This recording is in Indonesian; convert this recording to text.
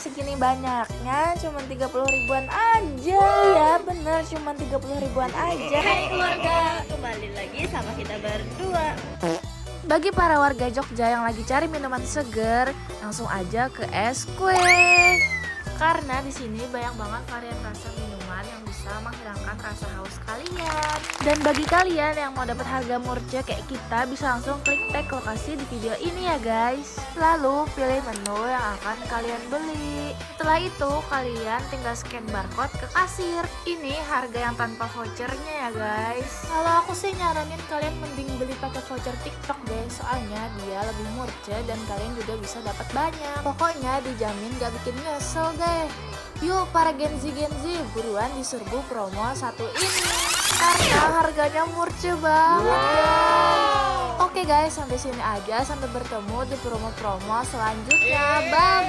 segini banyaknya cuma 30 ribuan aja. Ya bener, cuma 30 ribuan aja. Hai keluarga, kembali lagi sama kita berdua. Bagi para warga Jogja yang lagi cari minuman seger, langsung aja ke Es Kue. Karena di sini banyak banget varian rasa minuman yang bisa menghilangkan rasa haus kalian. Dan bagi kalian yang mau dapat harga murce kayak kita, bisa langsung klik tag lokasi di video ini ya guys. Lalu pilih menu yang akan kalian beli. Setelah itu kalian tinggal scan barcode ke kasir. Ini harga yang tanpa vouchernya ya guys. Kalau aku sih nyaranin kalian mending beli pakai voucher TikTok deh, soalnya dia lebih murce dan kalian juga bisa dapat banyak. Pokoknya dijamin gak bikin nyesel deh. Yuk para Gen Z buruan diserbu promo satu ini karena harganya murce banget ya. Oke guys, sampai sini aja, sampai bertemu di promo-promo selanjutnya. Bye.